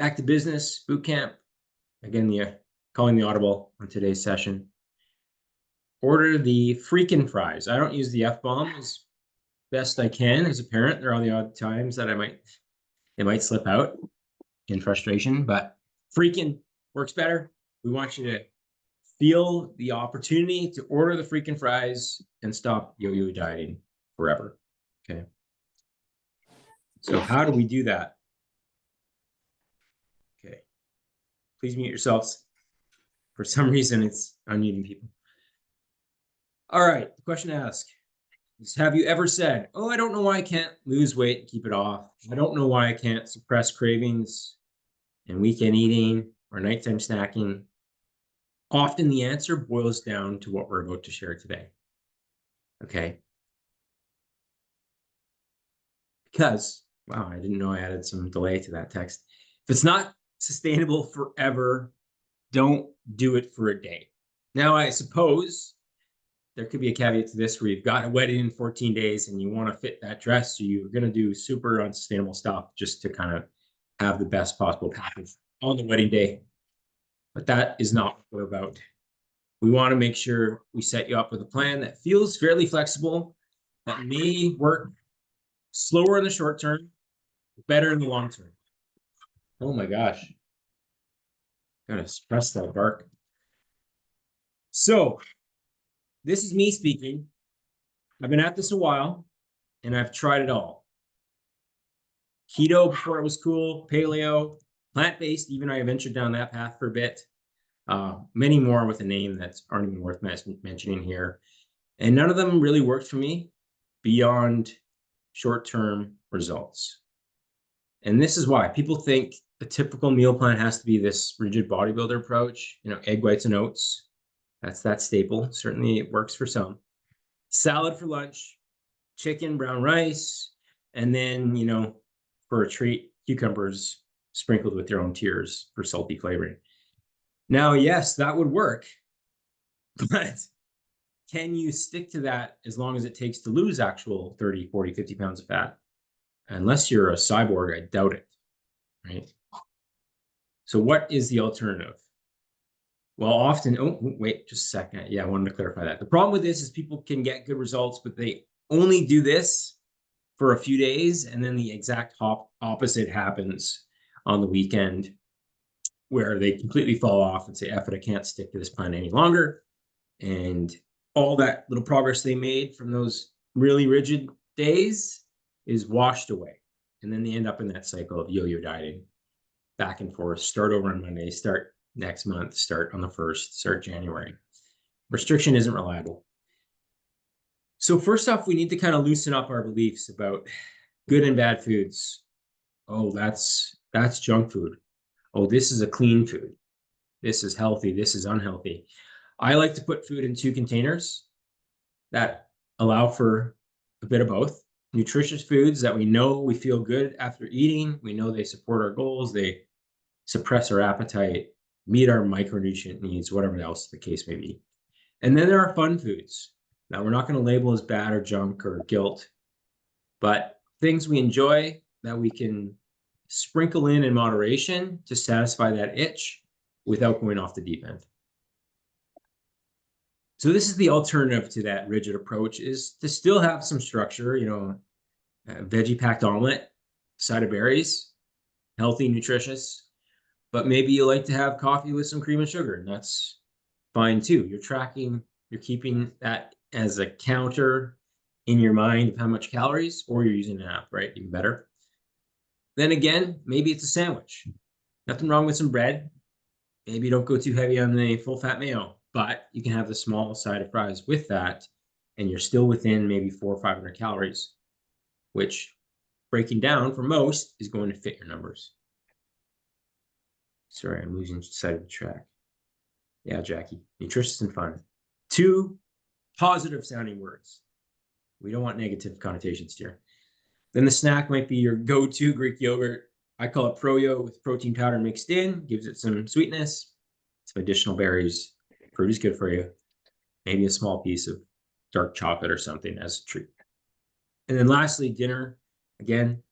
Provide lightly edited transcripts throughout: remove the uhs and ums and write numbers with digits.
Back to business, boot camp. Again, calling the audible on today's session. Order the freaking fries. I don't use the F-bomb as best I can as a parent. There are the odd times that it might slip out in frustration, but freaking works better. We want you to feel the opportunity to order the freaking fries and stop yo-yo dieting forever. Okay. So how do we do that? Okay. Please mute yourselves. For some reason, it's unmuting people. All right. The question to ask is, have you ever said, oh, I don't know why I can't lose weight and keep it off. I don't know why I can't suppress cravings and weekend eating or nighttime snacking. Often the answer boils down to what we're about to share today. Okay. Because, wow, I didn't know I added some delay to that text. If it's not sustainable forever, don't do it for a day. Now, I suppose there could be a caveat to this where you've got a wedding in 14 days and you want to fit that dress. So you're going to do super unsustainable stuff just to kind of have the best possible package on the wedding day. But that is not what we're about. We want to make sure we set you up with a plan that feels fairly flexible, that may work slower in the short term, better in the long term. Oh my gosh. Gotta suppress that bark. So this is me speaking. I've been at this a while and I've tried it all. Keto before it was cool, paleo, plant-based, even I ventured down that path for a bit. Many more with a name that's aren't even worth mentioning here. And none of them really worked for me beyond short-term results. And this is why people think a typical meal plan has to be this rigid bodybuilder approach, egg whites and oats. That's that staple. Certainly it works for some. Salad for lunch, chicken, brown rice, and then, for a treat, cucumbers sprinkled with their own tears for salty flavoring. Now, yes, that would work, but can you stick to that as long as it takes to lose actual 30, 40, 50 pounds of fat? Unless you're a cyborg, I doubt it, right? So what is the alternative? Well, often, oh, wait, just a second. Yeah, I wanted to clarify that. The problem with this is people can get good results, but they only do this for a few days, and then the exact opposite happens on the weekend, where they completely fall off and say, F it, I can't stick to this plan any longer. And all that little progress they made from those really rigid days is washed away. And then they end up in that cycle of yo-yo dieting, back and forth, start over on Monday, start next month, start on the 1st, start January. Restriction isn't reliable. So first off, we need to kind of loosen up our beliefs about good and bad foods. Oh, that's junk food. Oh, this is a clean food. This is healthy. This is unhealthy. I like to put food in 2 containers that allow for a bit of both. Nutritious foods that we know we feel good after eating. We know they support our goals. They suppress our appetite, meet our micronutrient needs, whatever else the case may be. And then there are fun foods. Now, we're not going to label as bad or junk or guilt, but things we enjoy that we can sprinkle in moderation to satisfy that itch without going off the deep end. So this is the alternative to that rigid approach, is to still have some structure, a veggie-packed omelet, side of berries, healthy, nutritious, but maybe you like to have coffee with some cream and sugar, and that's fine too. You're keeping that as a counter in your mind of how much calories, or you're using an app, right? Even better. Then again, maybe it's a sandwich. Nothing wrong with some bread. Maybe you don't go too heavy on the full fat mayo, but you can have the small side of fries with that, and you're still within maybe 400 or 500 calories, which, breaking down for most, is going to fit your numbers. Sorry, I'm losing sight of the track. Yeah, Jackie, nutritious and fun. 2 positive sounding words. We don't want negative connotations here. Then the snack might be your go-to Greek yogurt. I call it Froyo with protein powder mixed in, gives it some sweetness, some additional berries. Fruit is good for you. Maybe a small piece of dark chocolate or something as a treat. And then lastly, dinner. Again,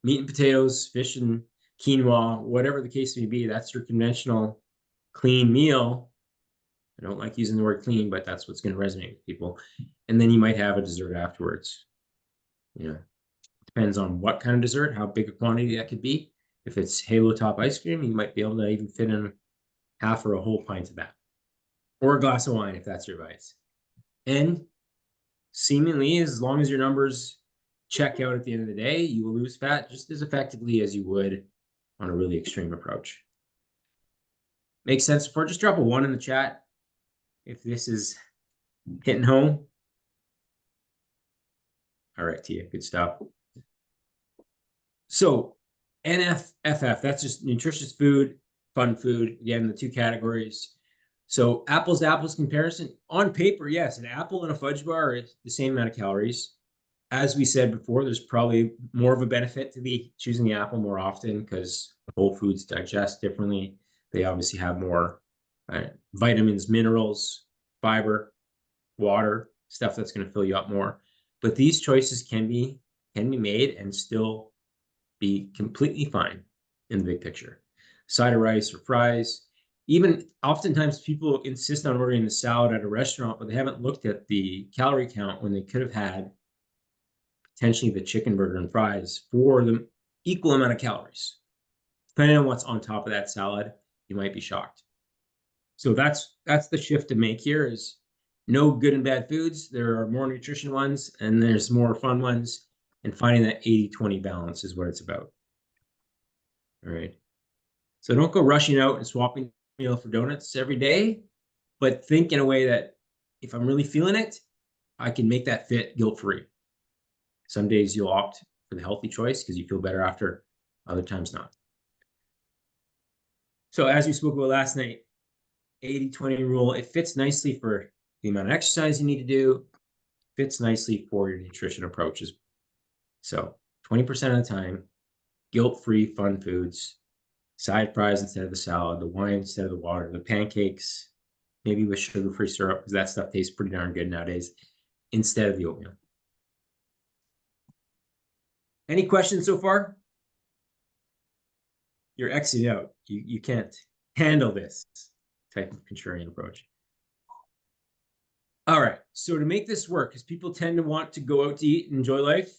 meat and potatoes, fish and quinoa, whatever the case may be. That's your conventional clean meal. I don't like using the word clean, but that's what's going to resonate with people. And then you might have a dessert afterwards. Depends on what kind of dessert, how big a quantity that could be. If it's Halo Top ice cream, you might be able to even fit in half or a whole pint of that, or a glass of wine if that's your vice. And seemingly, as long as your numbers check out at the end of the day, you will lose fat just as effectively as you would on a really extreme approach. Makes sense? For just drop a 1 in the chat if this is hitting home. All right, Tia, good stuff. So NFFF, that's just nutritious food, fun food. Again, the two categories. So apples to apples comparison. On paper, yes, an apple and a fudge bar is the same amount of calories. As we said before, there's probably more of a benefit to be choosing the apple more often because whole foods digest differently. They obviously have more vitamins, minerals, fiber, water, stuff that's going to fill you up more. But these choices can be made and still be completely fine in the big picture. Side of rice or fries. Even oftentimes people insist on ordering the salad at a restaurant, but they haven't looked at the calorie count when they could have had potentially the chicken burger and fries for the equal amount of calories. Depending on what's on top of that salad, you might be shocked. So that's the shift to make here is no good and bad foods. There are more nutrition ones and there's more fun ones, and finding that 80-20 balance is what it's about. All right. So don't go rushing out and swapping meal for donuts every day, but think in a way that if I'm really feeling it, I can make that fit guilt-free. Some days you'll opt for the healthy choice because you feel better after, other times not. So as we spoke about last night, 80-20 rule, it fits nicely for the amount of exercise you need to do, fits nicely for your nutrition approaches. So 20% of the time, guilt-free fun foods, side fries instead of the salad, the wine instead of the water, the pancakes, maybe with sugar-free syrup, because that stuff tastes pretty darn good nowadays, instead of the oatmeal. Any questions so far? You're exiting out. You can't handle this type of contrarian approach. All right, so to make this work, because people tend to want to go out to eat and enjoy life,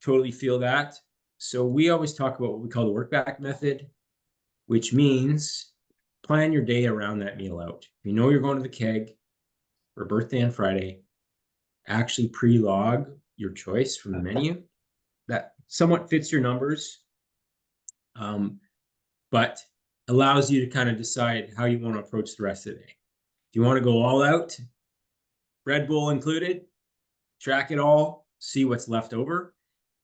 totally feel that. So we always talk about what we call the work back method, which means plan your day around that meal out. If you know you're going to the keg for a birthday on Friday, actually pre-log your choice from the menu that somewhat fits your numbers, but allows you to kind of decide how you want to approach the rest of the day. If you want to go all out, Red Bull included, track it all, see what's left over.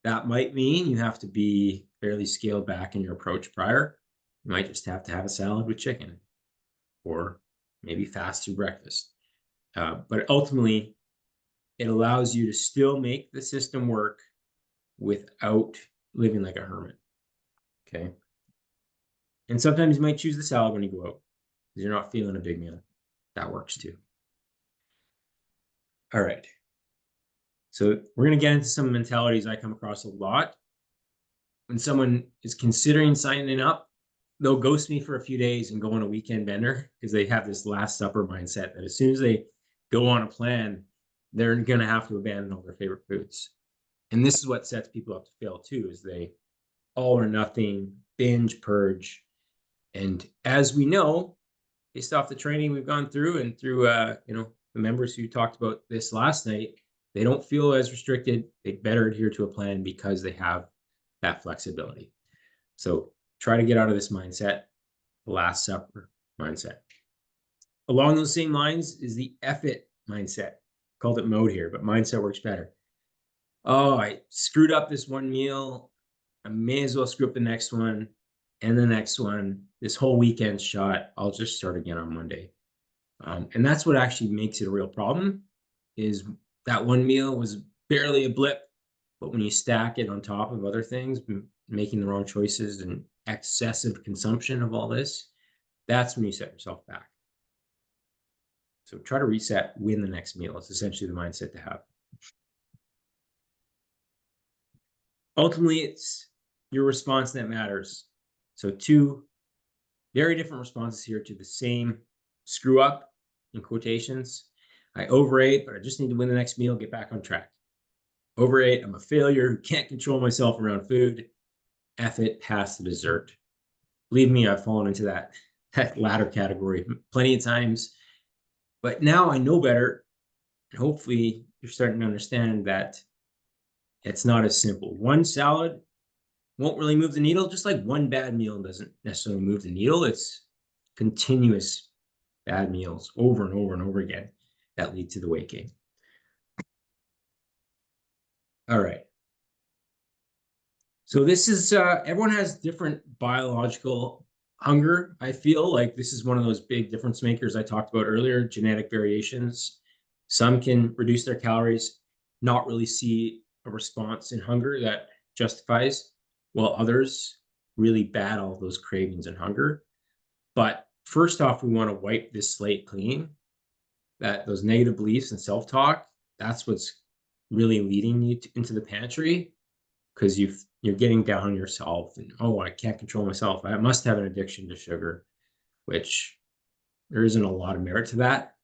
That might mean you have to be fairly scaled back in your approach prior. You might just have to have a salad with chicken or maybe fast through breakfast. But ultimately, it allows you to still make the system work without living like a hermit. Okay. And sometimes you might choose the salad when you go out because you're not feeling a big meal. That works too. All right. So we're going to get into some mentalities I come across a lot. When someone is considering signing up, they'll ghost me for a few days and go on a weekend bender because they have this Last Supper mindset that as soon as they go on a plan, they're going to have to abandon all their favorite foods. And this is what sets people up to fail too, is they all or nothing, binge, purge. And as we know, based off the training we've gone through and through the members who talked about this last night, they don't feel as restricted. They better adhere to a plan because they have that flexibility. So try to get out of this mindset, the Last Supper mindset. Along those same lines is the F-it mindset. Called it mode here, but mindset works better. Oh, I screwed up this one meal. I may as well screw up the next one and the next one. This whole weekend's shot. I'll just start again on Monday. And that's what actually makes it a real problem, is that one meal was barely a blip, but when you stack it on top of other things, making the wrong choices and excessive consumption of all this, that's when you set yourself back. So try to reset, win the next meal. It's essentially the mindset to have. Ultimately, it's your response that matters. So two very different responses here to the same screw up, in quotations. I overate, but I just need to win the next meal, get back on track. Overate, I'm a failure who can't control myself around food. F it, pass the dessert. Believe me, I've fallen into that latter category plenty of times. But now I know better. Hopefully, you're starting to understand that it's not as simple. One salad won't really move the needle, just like one bad meal doesn't necessarily move the needle. It's continuous bad meals over and over and over again that lead to the weight gain. All right. So this is, everyone has different biological hunger. I feel like this is one of those big difference makers I talked about earlier, genetic variations. Some can reduce their calories, not really see a response in hunger that justifies, while others really battle those cravings and hunger. But first off, we want to wipe this slate clean. That those negative beliefs and self-talk, that's what's really leading you into the pantry, because you're getting down on yourself and, oh, I can't control myself. I must have an addiction to sugar, which there isn't a lot of merit to that.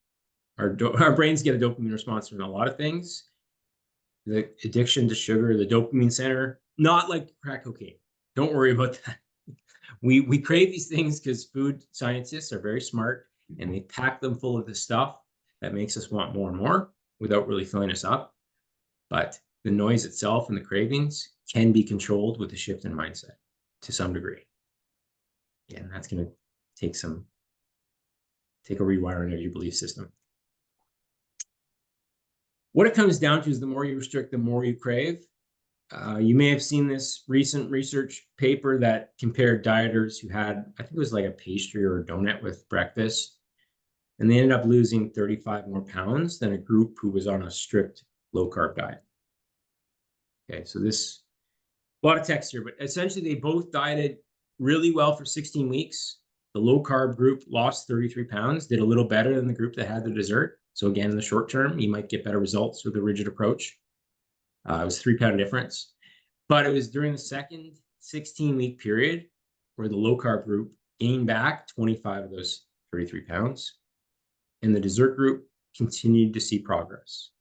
Our brains get a dopamine response from a lot of things. The addiction to sugar, the dopamine center, not like crack cocaine. Don't worry about that. We crave these things because food scientists are very smart and they pack them full of the stuff that makes us want more and more without really filling us up. But the noise itself and the cravings can be controlled with a shift in mindset to some degree. Yeah, and that's going to take a rewiring of your belief system. What it comes down to is the more you restrict, the more you crave. You may have seen this recent research paper that compared dieters who had, I think it was like a pastry or a donut with breakfast, and they ended up losing 35 more pounds than a group who was on a strict low carb diet. Okay, so this, a lot of text here, but essentially they both dieted really well for 16 weeks. The low carb group lost 33 pounds, did a little better than the group that had the dessert. So again, in the short term, you might get better results with a rigid approach. It was 3 pound difference, but it was during the second 16-week period where the low carb group gained back 25 of those 33 pounds, and the dessert group continued to see progress.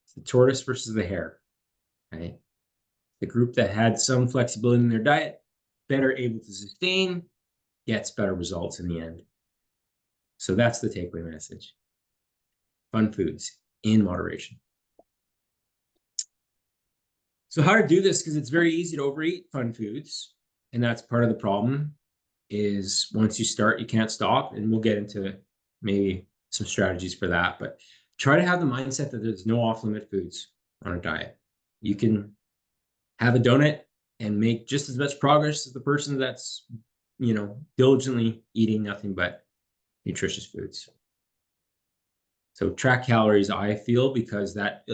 It's the tortoise versus the hare, right? The group that had some flexibility in their diet, better able to sustain, gets better results in the end. So that's the takeaway message. Fun foods in moderation. So how to do this, because it's very easy to overeat fun foods, and that's part of the problem, is once you start, you can't stop, and we'll get into maybe some strategies for that, but try to have the mindset that there's no off-limit foods on a diet. You can have a donut and make just as much progress as the person that's, diligently eating nothing but nutritious foods. So track calories, I feel, because that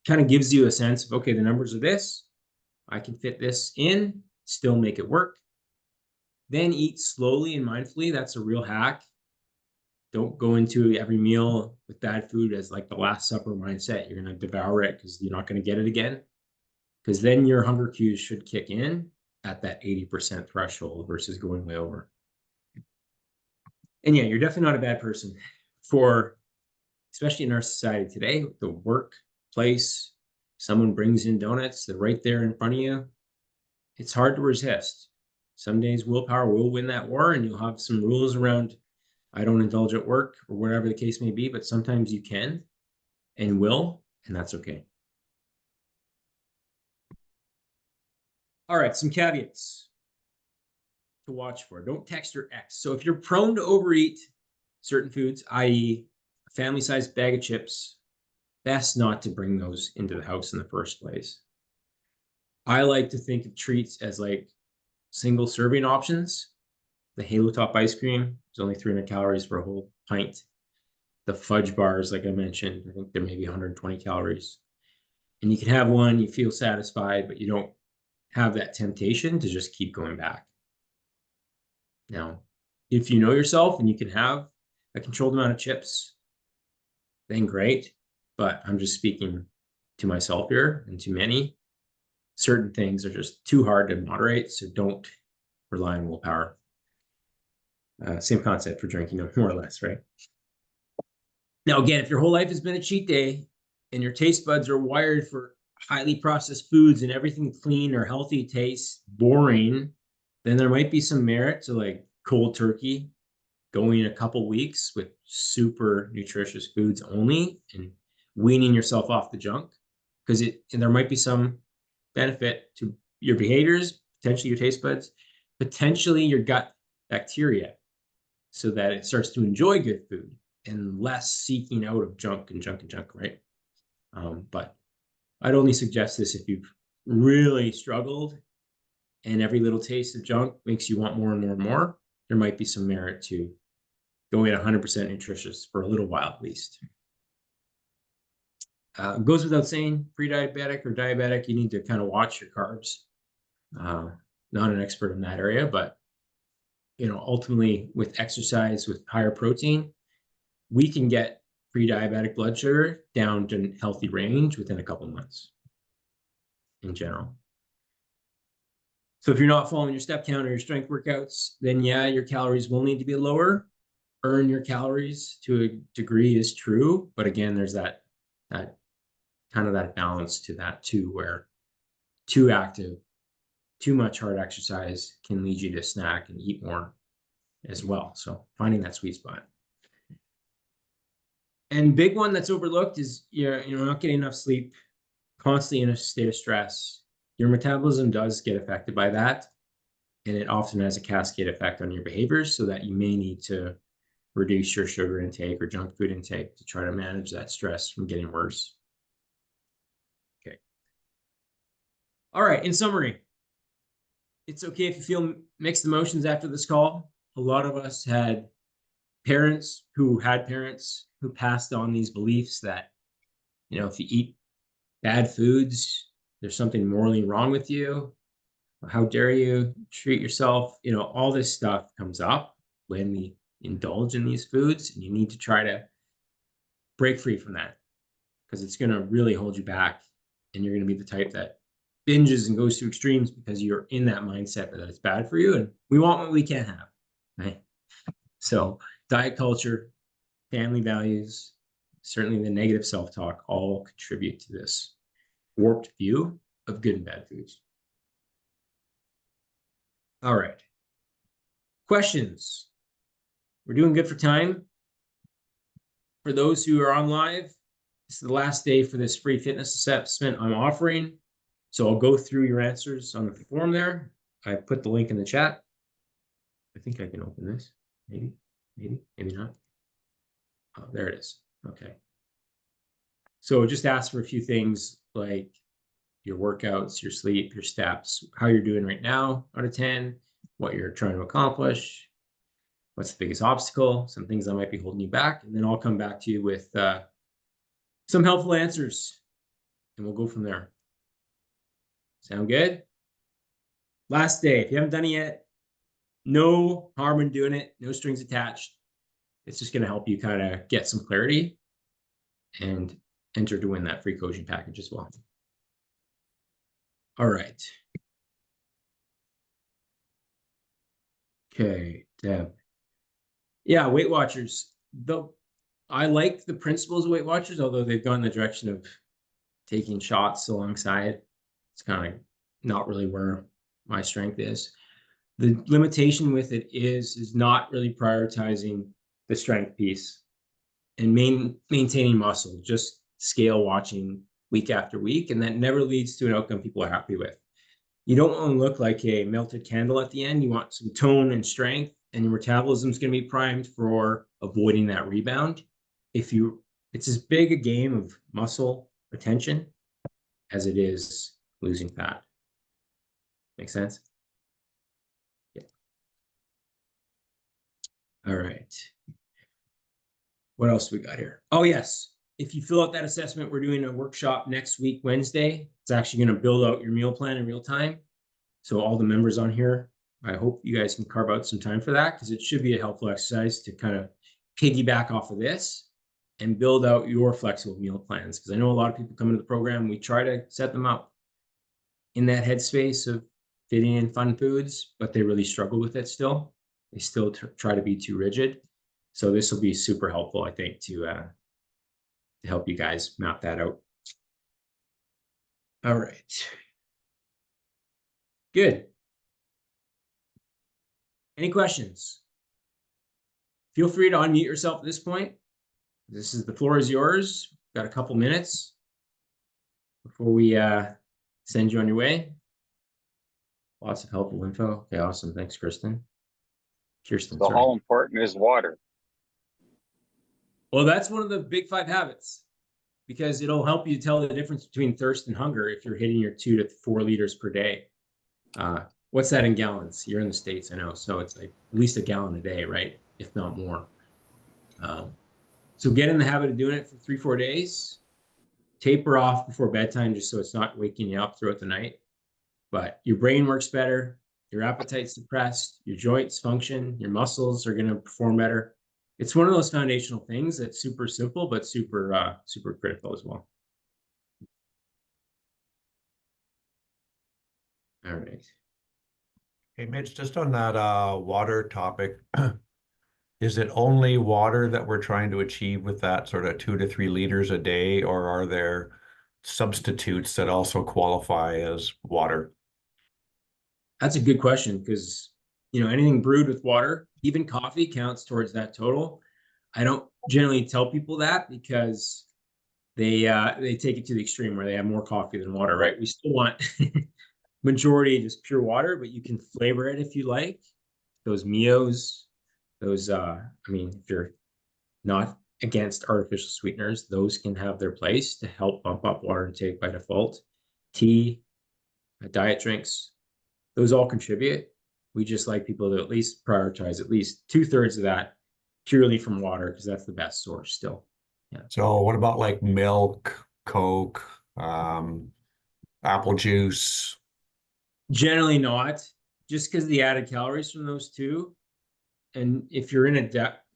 kind of gives you a sense of, okay, the numbers are this, I can fit this in, still make it work. Then eat slowly and mindfully. That's a real hack. Don't go into every meal with bad food as like the Last Supper mindset. You're going to devour it because you're not going to get it again. Because then your hunger cues should kick in at that 80% threshold versus going way over. And yeah, you're definitely not a bad person for, especially in our society today, the workplace, someone brings in donuts, they're right there in front of you. It's hard to resist. Some days willpower will win that war, and you'll have some rules around, I don't indulge at work or whatever the case may be, but sometimes you can and will, and that's okay. All right, some caveats to watch for. Don't text your ex. So if you're prone to overeat certain foods, i.e. a family-sized bag of chips, best not to bring those into the house in the first place. I like to think of treats as like single serving options. The Halo Top ice cream is only 300 calories for a whole pint. The fudge bars, like I mentioned, I think they're maybe 120 calories. And you can have one, you feel satisfied, but you don't have that temptation to just keep going back. Now, if you know yourself and you can have a controlled amount of chips, then great. But I'm just speaking to myself here and to many. Certain things are just too hard to moderate, so don't rely on willpower. Same concept for drinking, more or less, right? Now, again, if your whole life has been a cheat day and your taste buds are wired for highly processed foods and everything clean or healthy tastes boring, then there might be some merit to like cold turkey, going a couple weeks with super nutritious foods only and weaning yourself off the junk, because there might be some benefit to your behaviors, potentially your taste buds, potentially your gut bacteria, so that it starts to enjoy good food and less seeking out of junk, right? But I'd only suggest this if you've really struggled and every little taste of junk makes you want more and more and more. There might be some merit to going 100% nutritious for a little while at least. Goes without saying, pre-diabetic or diabetic, you need to kind of watch your carbs. Not an expert in that area, but ultimately with exercise, with higher protein, we can get pre-diabetic blood sugar down to healthy range within a couple months in general. So if you're not following your step count or your strength workouts, then yeah, your calories will need to be lower. Earn your calories to a degree is true, but again, there's that kind of that balance to that too, where too active, too much hard exercise can lead you to snack and eat more as well. So finding that sweet spot. And big one that's overlooked is you're not getting enough sleep, constantly in a state of stress. Your metabolism does get affected by that, and it often has a cascade effect on your behaviors, so that you may need to reduce your sugar intake or junk food intake to try to manage that stress from getting worse. Okay. All right, in summary, it's okay if you feel mixed emotions after this call. A lot of us had parents who passed on these beliefs that, if you eat bad foods, there's something morally wrong with you. How dare you treat yourself? All this stuff comes up when we indulge in these foods, and you need to try to break free from that, because it's going to really hold you back, and you're going to be the type that binges and goes to extremes because you're in that mindset that it's bad for you, and we want what we can't have, right? So diet culture, family values, certainly the negative self-talk all contribute to this warped view of good and bad foods. All right. Questions? We're doing good for time. For those who are on live, this is the last day for this free fitness assessment I'm offering. So I'll go through your answers on the form there. I put the link in the chat. I think I can open this. Maybe not. Oh, there it is. Okay. So just ask for a few things like your workouts, your sleep, your steps, how you're doing right now out of 10, what you're trying to accomplish, what's the biggest obstacle, some things that might be holding you back. And then I'll come back to you with some helpful answers, and we'll go from there. Sound good? Last day. If you haven't done it yet, no harm in doing it. No strings attached. It's just going to help you kind of get some clarity and enter to win that free coaching package as well. All right. Okay, Deb. Yeah, Weight Watchers. I like the principles of Weight Watchers, although they've gone in the direction of taking shots alongside. It's kind of not really where my strength is. The limitation with it is not really prioritizing the strength piece and maintaining muscle, just scale watching week after week, and that never leads to an outcome people are happy with. You don't want to look like a melted candle at the end. You want some tone and strength, and your metabolism is going to be primed for avoiding that rebound. It's as big a game of muscle retention as it is losing fat. Make sense? Yeah. All right. What else do we got here? Oh, yes. If you fill out that assessment, we're doing a workshop next week, Wednesday. It's actually going to build out your meal plan in real time. So all the members on here, I hope you guys can carve out some time for that, because it should be a helpful exercise to kind of piggyback off of this and build out your flexible meal plans. Because I know a lot of people come into the program, we try to set them up in that headspace of fitting in fun foods, but they really struggle with it still. They still try to be too rigid. So this will be super helpful, I think, to help you guys map that out. All right. Good. Any questions? Feel free to unmute yourself at this point. The floor is yours. Got a couple minutes before we send you on your way. Lots of helpful info. Okay, awesome. Thanks, Kirsten. Kirsten, So sorry. how important is water? Well, that's one of the big 5 habits, because it'll help you tell the difference between thirst and hunger if you're hitting your 2 to 4 liters per day. What's that in gallons? You're in the States, I know. So it's like at least a gallon a day, right? If not more. So get in the habit of doing it for 3-4 days. Taper off before bedtime, just so it's not waking you up throughout the night. But your brain works better, your appetite's suppressed, your joints function, your muscles are going to perform better. It's one of those foundational things that's super simple, but super critical as well. All right. Hey, Mitch, just on that water topic, is it only water that we're trying to achieve with that sort of 2 to 3 liters a day, or are there substitutes that also qualify as water? That's a good question, because anything brewed with water, even coffee, counts towards that total. I don't generally tell people that, because they take it to the extreme where they have more coffee than water, right? We still want majority just pure water, but you can flavor it if you like. Those Mios, those if you're not against artificial sweeteners, those can have their place to help bump up water intake by default. Tea, diet drinks, those all contribute. We just like people to at least prioritize at least 2/3 of that purely from water, because that's the best source still. Yeah. So what about like milk, Coke, apple juice? Generally not, just because the added calories from those two. And if you're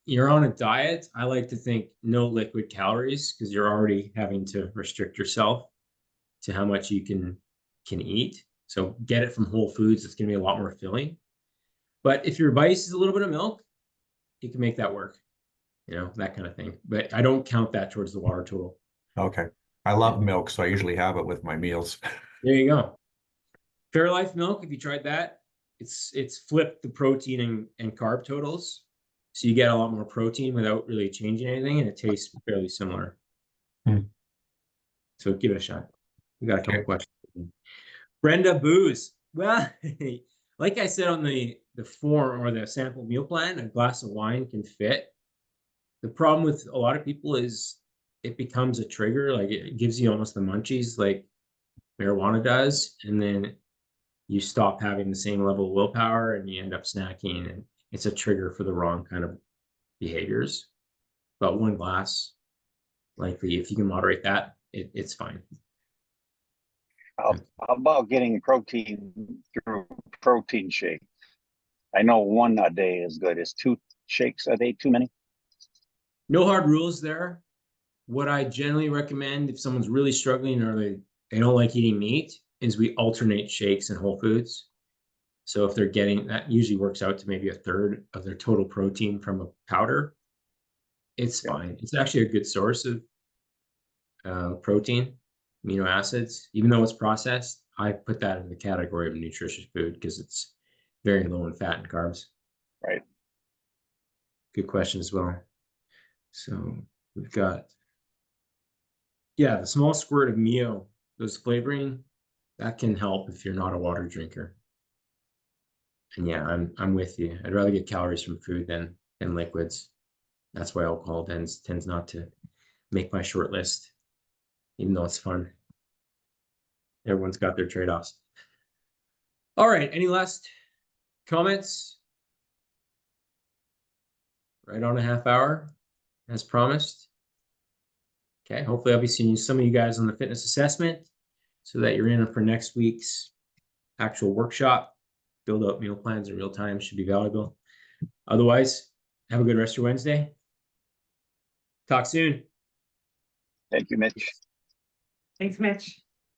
you're on a diet, I like to think no liquid calories, because you're already having to restrict yourself to how much you can eat. So get it from whole foods. It's going to be a lot more filling. But if your vice is a little bit of milk, you can make that work, that kind of thing. But I don't count that towards the water total. Okay. I love milk, so I usually have it with my meals. There you go. Fairlife milk, if you tried that, it's flipped the protein and carb totals. So you get a lot more protein without really changing anything, and it tastes fairly similar. So give it a shot. We got a couple questions. Brenda Booze. Well, like I said on the form or the sample meal plan, a glass of wine can fit. The problem with a lot of people is it becomes a trigger. Like, it gives you almost the munchies like marijuana does. And then you stop having the same level of willpower and you end up snacking, and it's a trigger for the wrong kind of behaviors. But 1 glass, likely, if you can moderate that, it's fine. How about getting protein through protein shake? I know 1 a day is good. Is 2 shakes a day too many? No hard rules there. What I generally recommend if someone's really struggling or they don't like eating meat is we alternate shakes and whole foods. So if they're getting that, usually works out to maybe 1/3 of their total protein from a powder. It's fine. It's actually a good source of protein, amino acids. Even though it's processed, I put that in the category of nutritious food because it's very low in fat and carbs. Right. Good question as well. So we've got, the small squirt of Mio, those flavoring, that can help if you're not a water drinker. And yeah, I'm with you. I'd rather get calories from food than liquids. That's why alcohol tends not to make my short list, even though it's fun. Everyone's got their trade-offs. All right, any last comments? Right on a half hour, as promised. Okay, hopefully I'll be seeing some of you guys on the fitness assessment so that you're in for next week's actual workshop. Build out meal plans in real time should be valuable. Otherwise, have a good rest of your Wednesday. Talk soon. Thank you, Mitch. Thanks, Mitch.